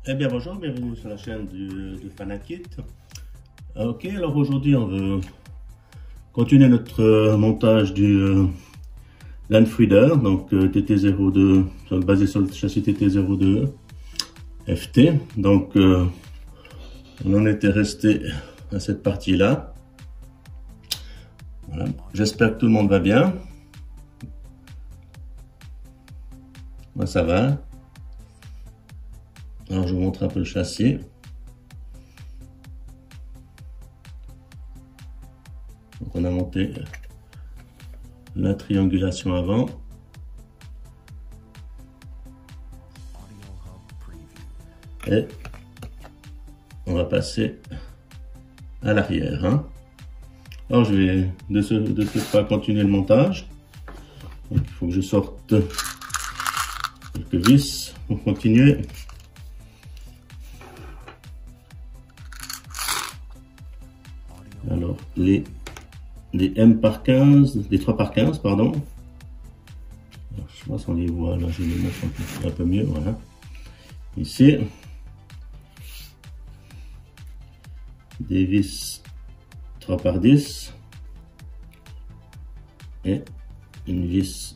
Eh bien bonjour, bienvenue sur la chaîne de Fanakit. Ok, alors aujourd'hui on veut continuer notre montage du Landfreeder, donc TT02, basé sur le châssis TT02 FT. Donc on en était resté à cette partie-là. Voilà. J'espère que tout le monde va bien. Moi ça va. Alors je vous montre un peu le châssis. Donc on a monté la triangulation avant. Et on va passer à l'arrière. Hein. Alors je vais de ce pas continuer le montage. Donc, il faut que je sorte quelques vis pour continuer. Alors les M par 15, les 3 par 15 pardon. Alors, je sais pas si on les voit là, je vais les mettre un peu mieux, voilà. Ici, des vis 3 par 10 et une vis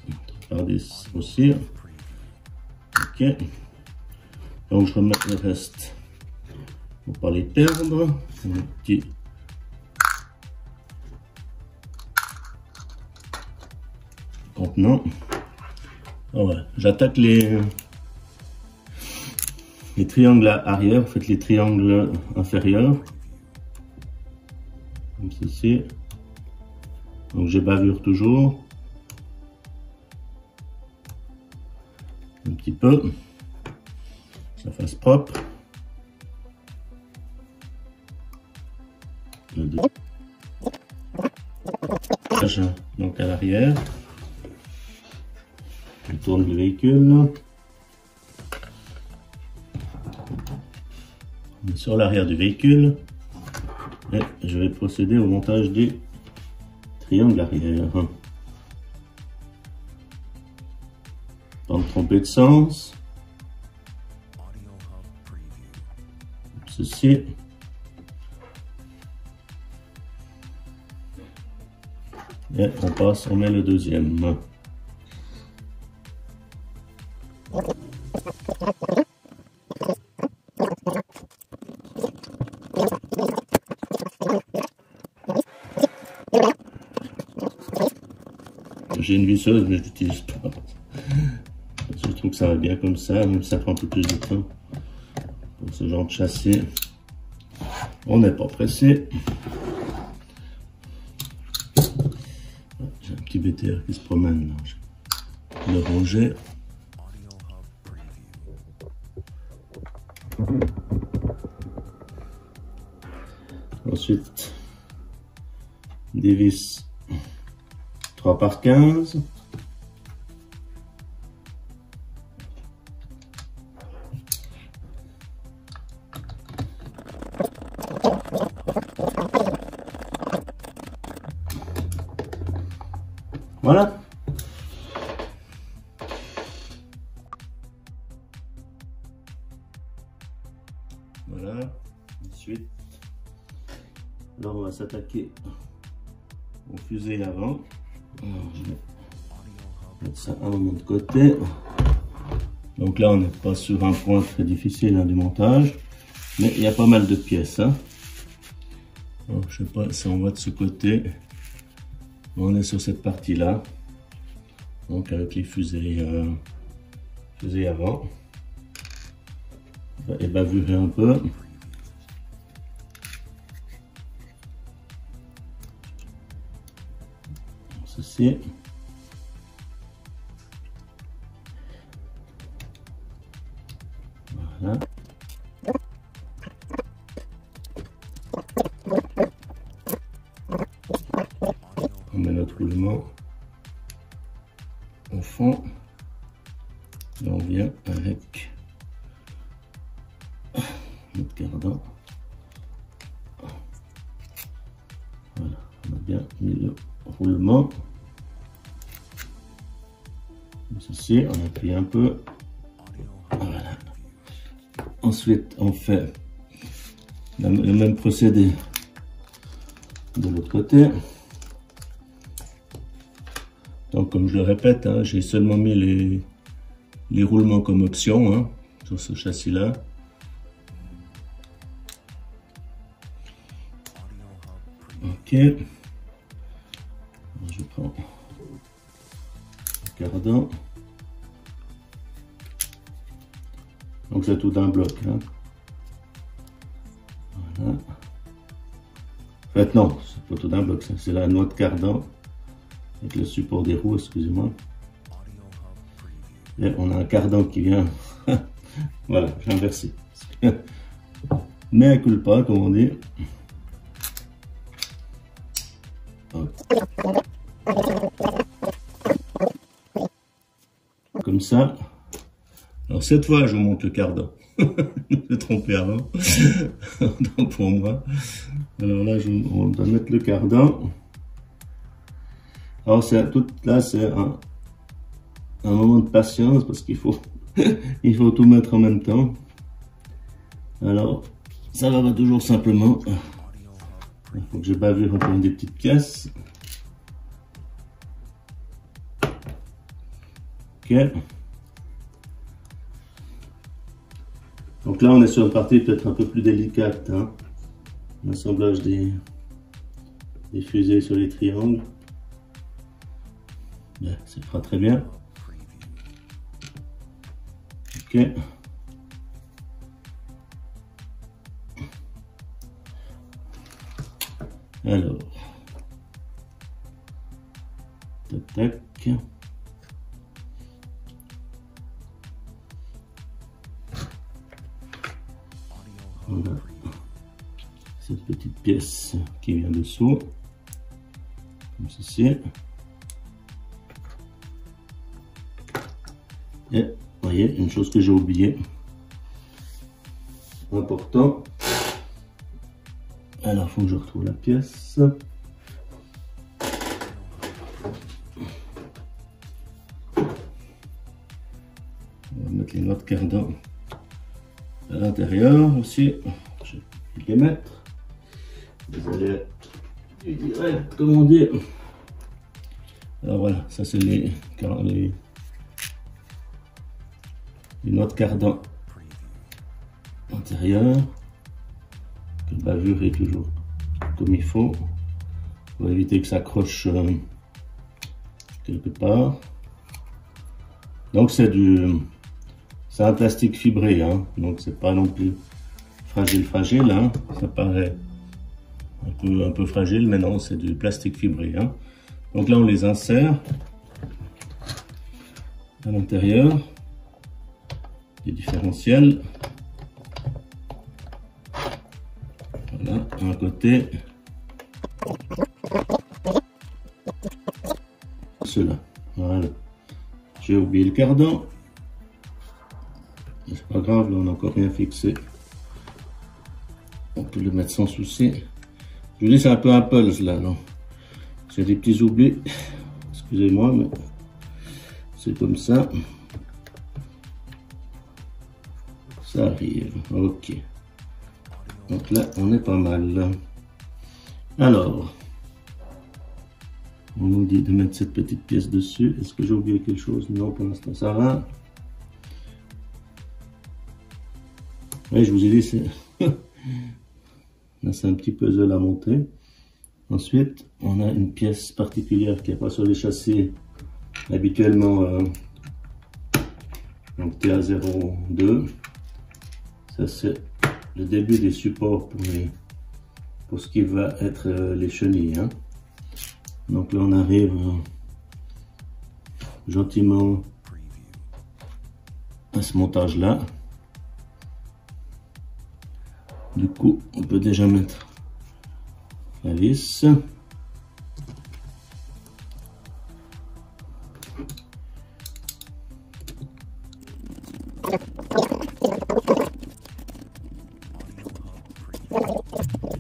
3 par 10 aussi. Ok, donc je remets le reste pour pas les perdre. Un petit contenant. Ah ouais. J'attaque les triangles arrière, en fait les triangles inférieurs, comme ceci. Donc j'ai bavure toujours, un petit peu, ça fasse propre. Donc à l'arrière. Je tourne le véhicule. On est sur l'arrière du véhicule. Et je vais procéder au montage du triangle arrière. Pas me tromper de sens. Ceci. Et on met le deuxième. J'ai une visseuse mais je l'utilise pas. Je trouve que ça va bien comme ça, même si ça prend un peu plus de temps. Pour ce genre de châssis, on n'est pas pressé. J'ai un petit BTR qui se promène là. Je vais le ranger. Ensuite, des vis 3 par 15. Voilà. Voilà. Ensuite, là on va s'attaquer au fusée avant. Alors, je vais mettre ça un moment de côté. Donc là on n'est pas sur un point très difficile du montage, mais il y a pas mal de pièces. Hein. Alors, je sais pas si on voit de ce côté. On est sur cette partie là, donc avec les fusées avant. Et bavurer un peu. Ceci. Voilà. On met notre roulement au fond. Et on vient avec notre cardan. Voilà, on a bien mis le roulement. Comme ceci, on appuie un peu. Voilà. Ensuite, on fait le même procédé de l'autre côté. Donc, comme je le répète, hein, j'ai seulement mis les roulements comme option hein, sur ce châssis-là. Ok. Je prends le cardan. Donc c'est tout d'un bloc. Hein. Voilà. En fait non, c'est pas tout d'un bloc, c'est la noix de cardan avec le support des roues, excusez-moi. Et on a un cardan qui vient. Voilà, j'ai inversé. Mais un culpa, comme on dit. Comme ça. Alors cette fois, je vous montre le cardan. Je me suis trompé avant. Donc pour moi. Alors là, on doit mettre le cardan. Alors là, c'est un moment de patience parce qu'il faut, il faut tout mettre en même temps. Alors, ça va toujours simplement. Il faut que je bavure encore des petites pièces. Ok. Donc là, on est sur une partie peut-être un peu plus délicate. Hein. L'assemblage des fusées sur les triangles. Bien, ça fera très bien. Ok. Alors. Tac, tac. Voilà. Cette petite pièce qui vient dessous. Comme ceci. Et vous voyez, une chose que j'ai oublié, important. Alors, il faut que je retrouve la pièce. On va mettre les noix de cardan à l'intérieur aussi. Je vais les mettre. Vous allez du direct, comment dire. Alors voilà, ça c'est les noix de cardan intérieure. Le bavure est toujours comme il faut pour éviter que ça accroche quelque part. Donc c'est un plastique fibré, hein, donc c'est pas non plus fragile hein. Ça paraît un peu fragile, mais non, c'est du plastique fibré hein. Donc là on les insère à l'intérieur des différentiels. Voilà, un côté, cela. Voilà. J'ai oublié le cardan. C'est pas grave, là on n'a encore rien fixé. On peut le mettre sans souci. Je vous dis, c'est un peu un pulse là, non? C'est des petits oublis. Excusez-moi, mais c'est comme ça. Ça arrive. Ok. Donc là, on est pas mal. Alors, on nous dit de mettre cette petite pièce dessus. Est-ce que j'ai oublié quelque chose? Non, pour l'instant, ça va. Oui, je vous ai dit, c'est un petit puzzle à monter. Ensuite, on a une pièce particulière qui n'est pas sur les châssis habituellement. Donc TA02. Ça, c'est le début des supports pour ce qui va être les chenilles. Hein. Donc là, on arrive gentiment à ce montage-là. Du coup, on peut déjà mettre la vis.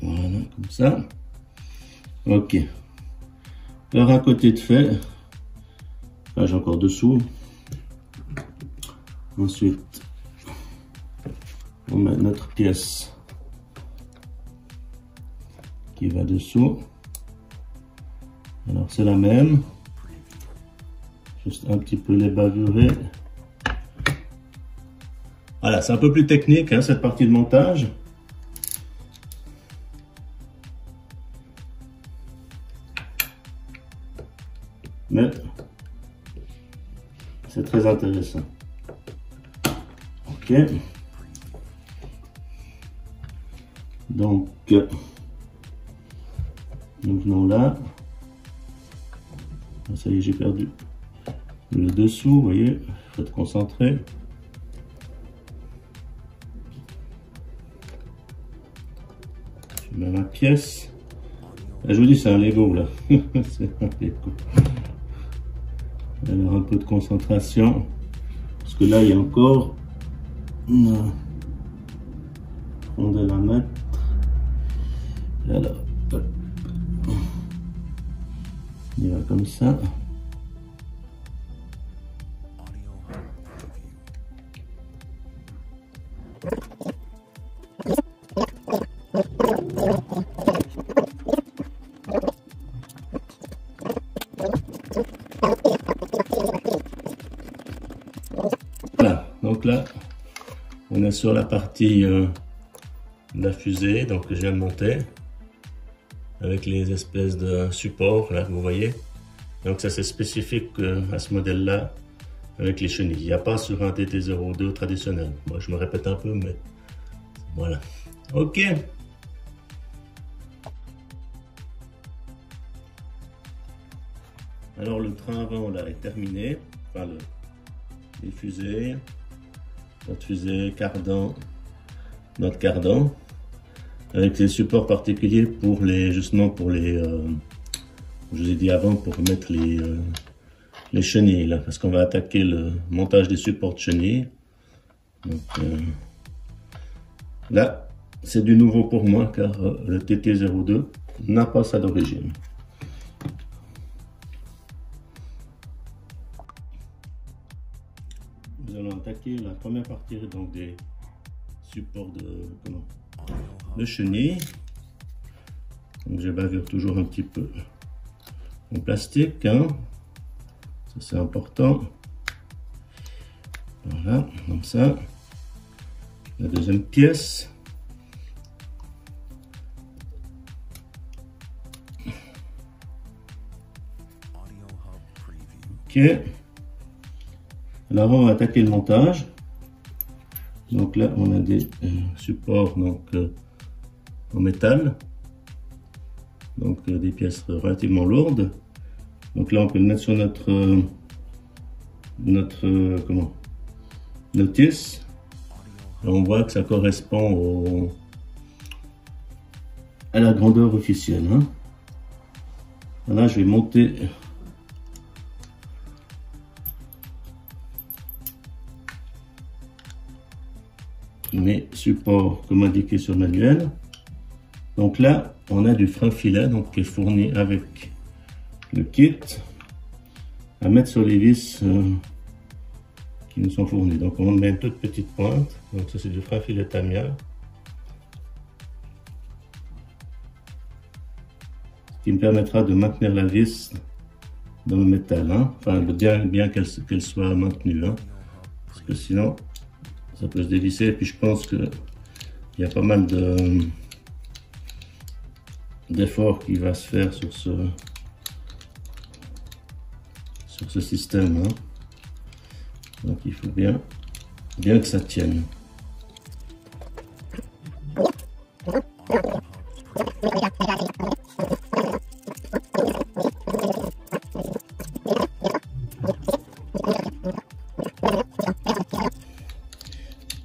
Voilà, comme ça. Ok. Alors, à côté de fait, là, j'ai encore dessous. Ensuite, on met notre pièce qui va dessous. Alors c'est la même, juste un petit peu les bavurer. Voilà, c'est un peu plus technique hein, cette partie de montage. Mais c'est très intéressant. Ok. Donc, nous venons là. Ça y est, j'ai perdu le dessous, vous voyez, il faut être concentré. Je mets ma pièce. Là, je vous dis, c'est un Lego là. C'est un Lego. Alors, un peu de concentration. Parce que là, il y a encore une rondelle à mettre. Alors, il va comme ça. Voilà, donc là, on est sur la partie de la fusée, donc que je viens de monter, avec les espèces de supports, là, vous voyez. Donc ça c'est spécifique à ce modèle-là, avec les chenilles. Il n'y a pas sur un TT02 traditionnel. Moi je me répète un peu, mais voilà. Ok. Alors le train avant là est terminé, enfin les fusées, notre fusée, cardan, notre cardan, avec les supports particuliers pour les, justement pour les, je vous ai dit avant, pour mettre les chenilles là, parce qu'on va attaquer le montage des supports de chenilles. Donc, là, c'est du nouveau pour moi car le TT02 n'a pas ça d'origine. Nous allons attaquer la première partie donc des supports de chenilles. Donc je bavure toujours un petit peu en plastique, hein. Ça c'est important. Voilà, comme ça. La deuxième pièce. Ok. Alors on va attaquer le montage. Donc là on a des supports donc en métal, donc des pièces relativement lourdes. Donc là on peut le mettre sur notre notice. Et on voit que ça correspond à la grandeur officielle, hein. Là je vais monter mes supports comme indiqué sur le manuel. Donc là on a du frein filet donc qui est fourni avec le kit à mettre sur les vis qui nous sont fournis. Donc on met une toute petite pointe, donc ça c'est du frein filet Tamiya, ce qui me permettra de maintenir la vis dans le métal, hein. Enfin bien qu'elle soit maintenue, hein. Parce que sinon ça peut se dévisser. Et puis je pense que il y a pas mal d'efforts qui va se faire sur ce système, hein. Donc il faut bien que ça tienne.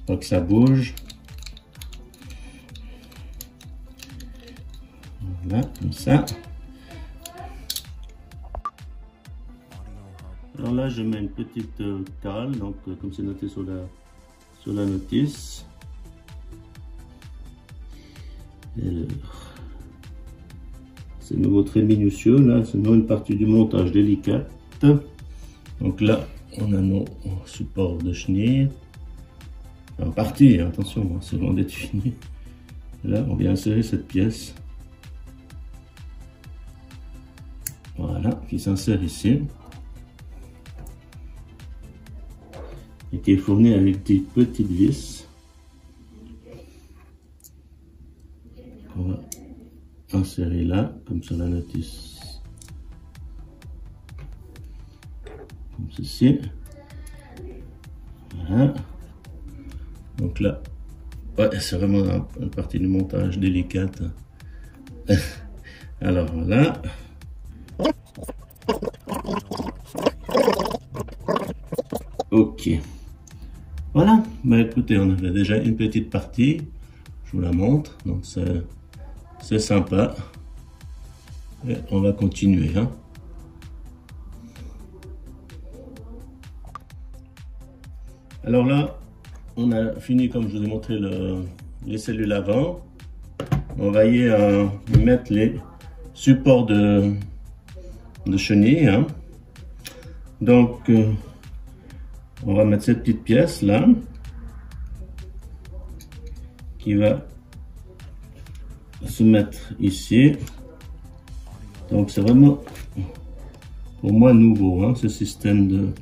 Pas que ça bouge. Voilà, comme ça. Alors là, je mets une petite cale, donc comme c'est noté sur la notice. C'est nouveau très minutieux, là, c'est une partie du montage délicate. Donc là, on a nos supports de chenilles, en partie, attention, c'est loin d'être fini. Là, on vient insérer cette pièce. Voilà, qui s'insère ici. Et qui est fourni avec des petites vis. On va insérer là, comme sur la notice. Comme ceci. Voilà. Donc là, ouais, c'est vraiment une partie du montage délicate. Alors voilà. Ok. Voilà. Bah écoutez, on avait déjà une petite partie. Je vous la montre. Donc c'est sympa. Et on va continuer. Hein. Alors là, on a fini, comme je vous ai montré, les cellules avant. On va y mettre les supports de chenilles. Hein. Donc, on va mettre cette petite pièce là, qui va se mettre ici. Donc, c'est vraiment, pour moi, nouveau, hein, ce système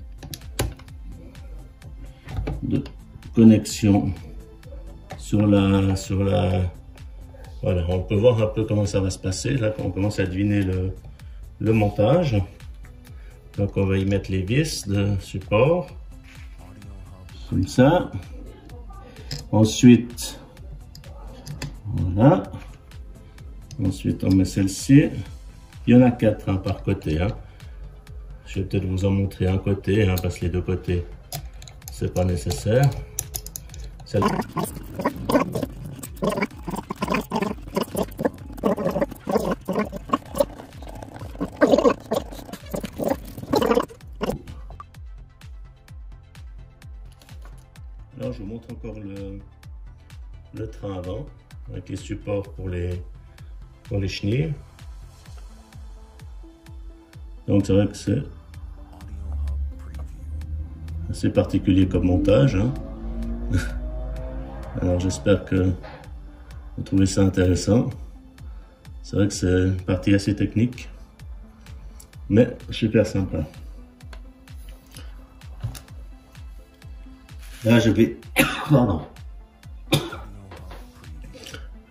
de connexion sur la voilà, on peut voir un peu comment ça va se passer là quand on commence à deviner le montage. Donc on va y mettre les vis de support comme ça. Ensuite voilà, ensuite on met celle-ci. Il y en a 4 hein, par côté hein. Je vais peut-être vous en montrer un côté hein, parce que les deux côtés c'est pas nécessaire. Alors je vous montre encore le train avant avec les supports pour les chenilles. Donc c'est vrai que c'est assez particulier comme montage. Hein. Alors j'espère que vous trouvez ça intéressant. C'est vrai que c'est une partie assez technique, mais super sympa. Là je vais pardon,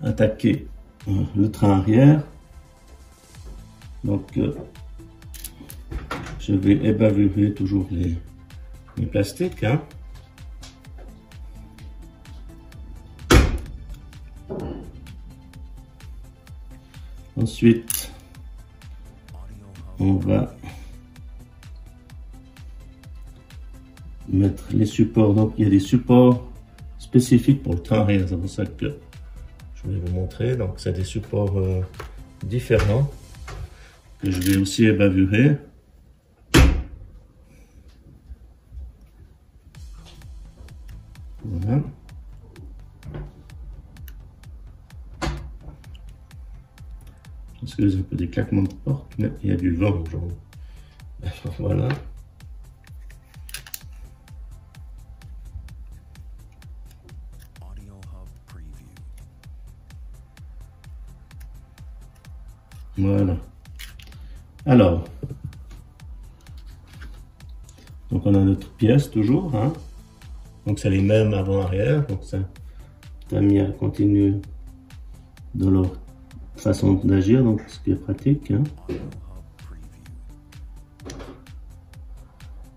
attaquer le train arrière. Donc je vais ébavurer toujours les plastiques. Hein. Ensuite, on va mettre les supports. Donc, il y a des supports spécifiques pour le train arrière. C'est pour ça que je voulais vous montrer. Donc, c'est des supports différents que je vais aussi ébavurer. Voilà. Excusez un peu des claquements de porte, mais il y a du vent aujourd'hui. Voilà. Voilà. Alors, donc on a notre pièce toujours, hein. Donc c'est les mêmes avant-arrière, donc ça a mis à continuer dans leur façon d'agir, donc ce qui est pratique. Hein.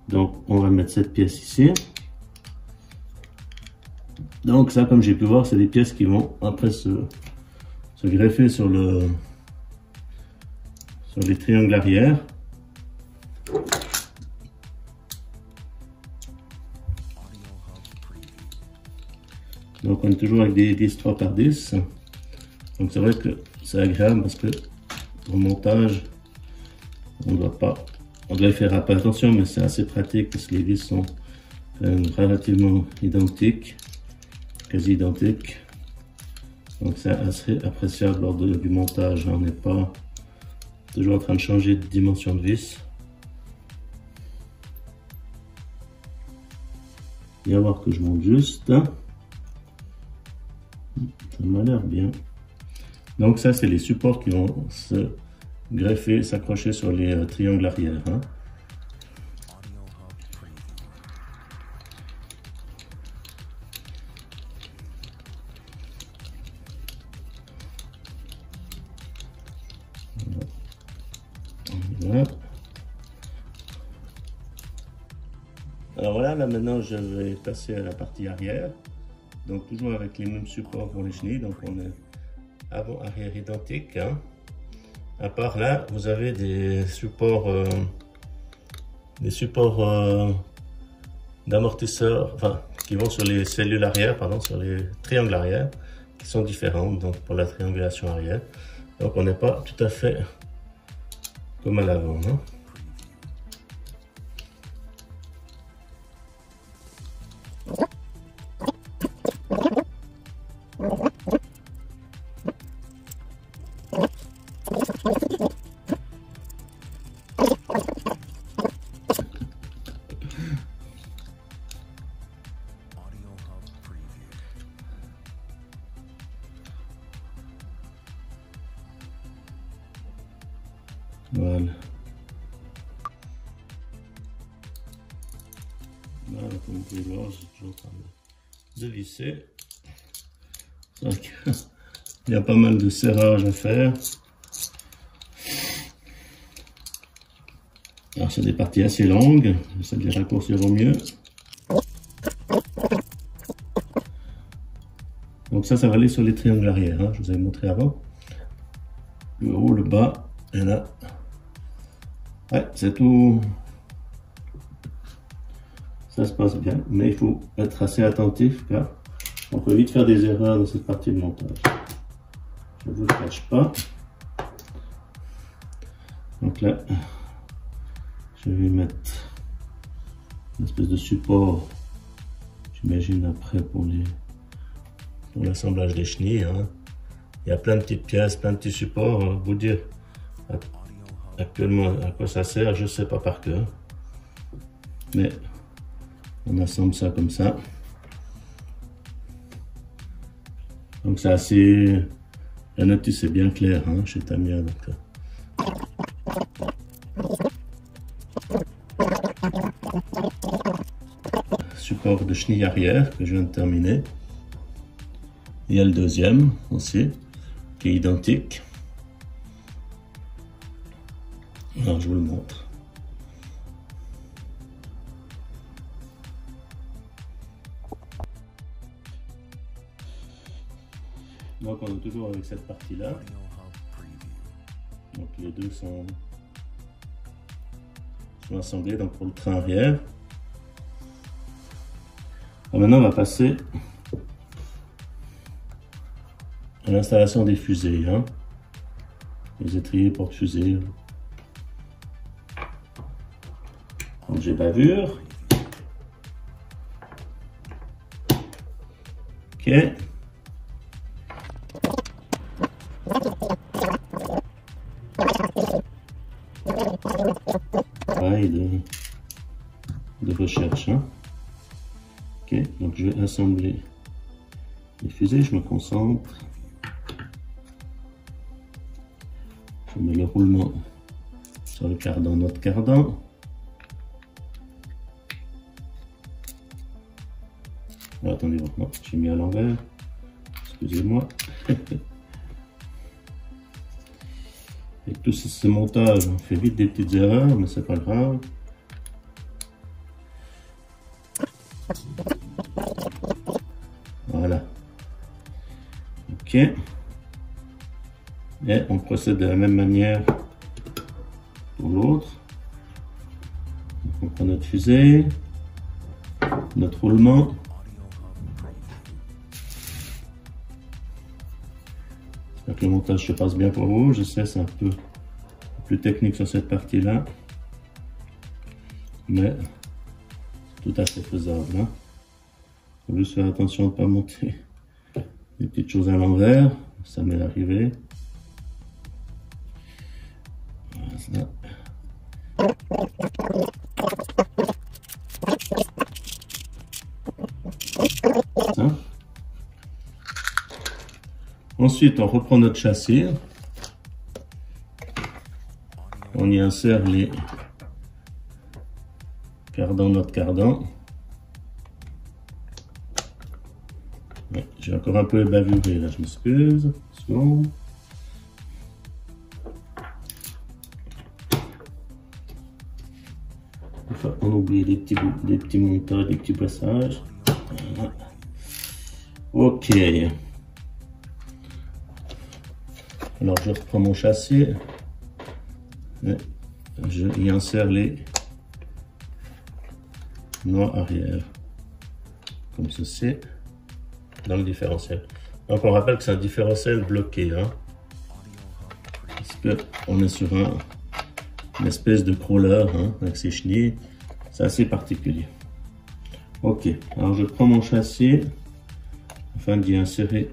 Donc on va mettre cette pièce ici. Donc ça, comme j'ai pu voir, c'est des pièces qui vont après se greffer sur les triangles arrière. Donc on est toujours avec des 10 3x10. Donc c'est vrai que c'est agréable parce que pour le montage, on doit y faire un peu attention, mais c'est assez pratique parce que les vis sont relativement identiques, quasi identiques. Donc c'est assez appréciable lors du montage. On n'est pas toujours en train de changer de dimension de vis. Il va voir que je monte juste. Ça m'a l'air bien. Donc ça, c'est les supports qui vont se greffer, s'accrocher sur les triangles arrière. Hein. Voilà. Alors voilà, là maintenant je vais passer à la partie arrière. Donc toujours avec les mêmes supports pour les chenilles. Donc on est avant-arrière identique. Hein. À part là, vous avez des supports d'amortisseurs, enfin qui vont sur les cellules arrière, pardon, sur les triangles arrière, qui sont différents. Donc pour la triangulation arrière. Donc on n'est pas tout à fait comme à l'avant. Hein. Voilà. Voilà, comme vous pouvez voir, j'ai toujours en train de lisser. Il y a pas mal de serrage à faire. Alors c'est des parties assez longues, j'essaie de les raccourcir au mieux. Donc ça va aller sur les triangles arrière, hein, je vous avais montré avant. Le haut, le bas, et là. Ouais, c'est tout. Ça se passe bien, mais il faut être assez attentif car on peut vite faire des erreurs dans cette partie de montage. Je ne vous le cache pas. Donc là, je vais mettre une espèce de support, j'imagine après pour l'assemblage des chenilles. Hein. Il y a plein de petites pièces, plein de petits supports. Vous dire actuellement à quoi ça sert, je ne sais pas par cœur. Mais on assemble ça comme ça. Donc c'est assez... La notice est bien claire hein, chez Tamiya. Donc, support de chenille arrière que je viens de terminer. Il y a le deuxième aussi qui est identique. Alors je vous le montre. Donc on est toujours avec cette partie là. Donc les deux sont assemblés donc pour le train arrière. Alors maintenant on va passer à l'installation des fusées. Hein. Les étriers porte-fusées. Donc j'ai bavure. Ok. Travail de recherche. Hein. Ok, donc je vais assembler les fusées, je me concentre. Je mets le roulement sur le cardan, notre cardan. Oh, attendez, j'ai mis à l'envers. Excusez-moi. Avec tout ce montage, on fait vite des petites erreurs, mais c'est pas grave. Voilà. Ok. Et on procède de la même manière pour l'autre. On prend notre fusée, notre roulement. J'espère que le montage se passe bien pour vous. Je sais, c'est un peu plus technique sur cette partie-là, mais tout à fait faisable. Hein. Faut juste faire attention de ne pas monter des petites choses à l'envers. Ça m'est arrivé. Voilà. Ça. Ensuite, on reprend notre châssis. On y insère les cardans, notre cardan. Ouais, j'ai encore un peu bavuré là, je m'excuse. Bon. Enfin, on oublie les petits montants, les petits passages. Voilà. Ok. Alors je reprends mon châssis. Je y insère les noix arrière. Comme ceci. Dans le différentiel. Donc on rappelle que c'est un différentiel bloqué. Hein, parce qu'on est sur une espèce de crawler hein, avec ses chenilles. C'est assez particulier. Ok, alors je prends mon châssis afin d'y insérer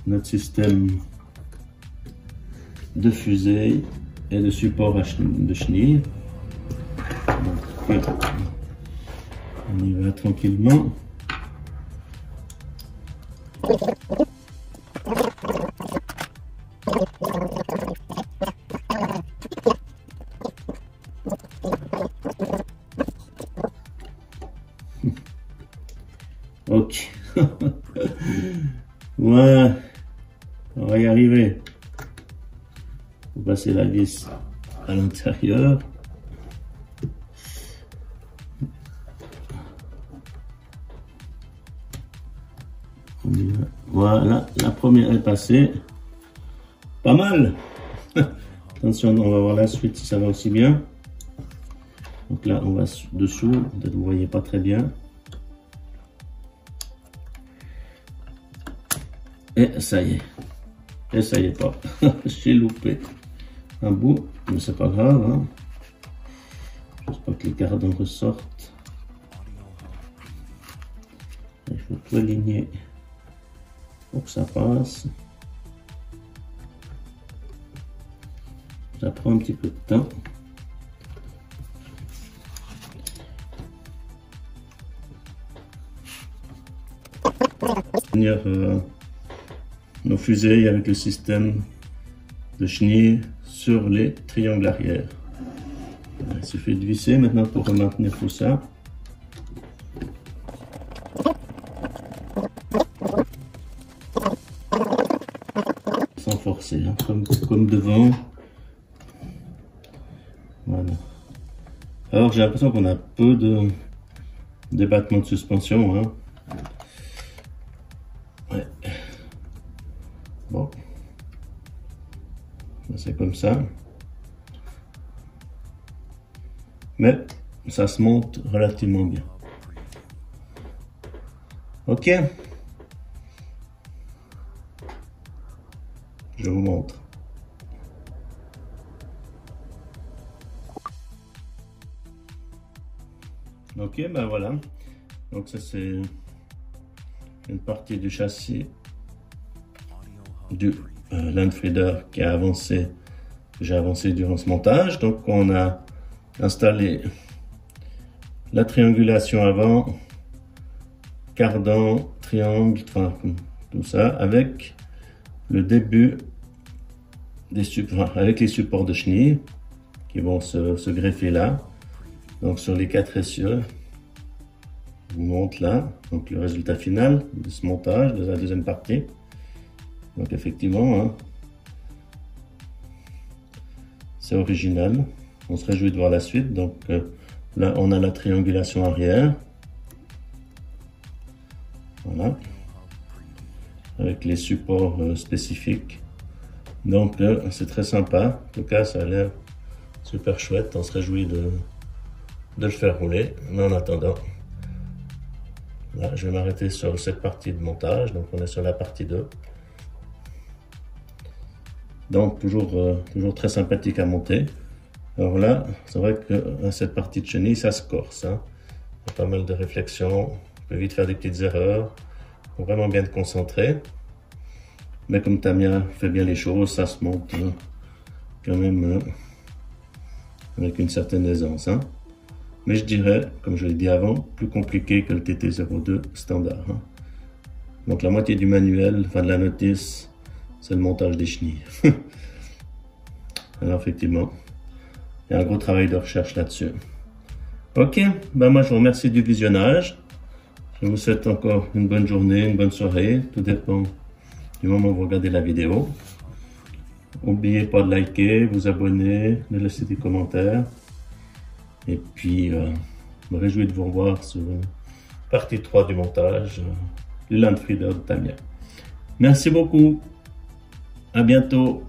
notre système de fusée et de support de chenilles. Donc, on y va tranquillement. Ok. Ouais. On va y arriver. On va passer la vis à l'intérieur. Voilà, la première est passée. Pas mal. Attention, on va voir la suite si ça va aussi bien. Donc là, on va dessous. Peut-être vous ne voyez pas très bien. Et ça y est. Et ça y est pas. J'ai loupé un bout, mais c'est pas grave. Hein. J'espère que les cardans ressortent. Il faut tout aligner pour que ça passe. Ça prend un petit peu de temps. Tenir nos fusées avec le système de chenilles sur les triangles arrière. Il suffit de visser maintenant pour maintenir tout ça. Sans forcer, hein, comme devant. Voilà. Alors j'ai l'impression qu'on a peu de débattement de suspension. Hein. Ouais. Bon. C'est comme ça. Mais ça se monte relativement bien. Ok. Je vous montre. Ok, ben voilà. Donc ça c'est une partie du châssis du Landfrieder qui a avancé. J'ai avancé durant ce montage. Donc on a installé la triangulation avant, cardan, triangle, enfin tout ça avec le début des avec les supports de chenilles qui vont se greffer là. Donc sur les 4 essieux, je vous montre là donc le résultat final de ce montage de la deuxième partie. Donc effectivement, hein, c'est original. On se réjouit de voir la suite. Donc là, on a la triangulation arrière. Voilà. Avec les supports spécifiques. Donc c'est très sympa. En tout cas, ça a l'air super chouette. On se réjouit de le faire rouler. Mais en attendant, là, je vais m'arrêter sur cette partie de montage. Donc on est sur la partie 2. Donc toujours très sympathique à monter. Alors là, c'est vrai que cette partie de chenille, ça se corse. Hein. Il y a pas mal de réflexions. On peut vite faire des petites erreurs. Il faut vraiment bien te concentrer. Mais comme Tamia fait bien les choses, ça se monte hein, quand même avec une certaine aisance. Hein. Mais je dirais, comme je l'ai dit avant, plus compliqué que le TT02 standard. Hein. Donc la moitié du manuel, enfin de la notice, c'est le montage des chenilles. Alors effectivement, il y a un gros travail de recherche là-dessus. Ok, ben moi je vous remercie du visionnage. Je vous souhaite encore une bonne journée, une bonne soirée. Tout dépend du moment où vous regardez la vidéo. N'oubliez pas de liker, vous abonner, de laisser des commentaires. Et puis, je me réjouis de vous revoir sur partie 3 du montage, le Landfrieder de Tamiya. Merci beaucoup. À bientôt.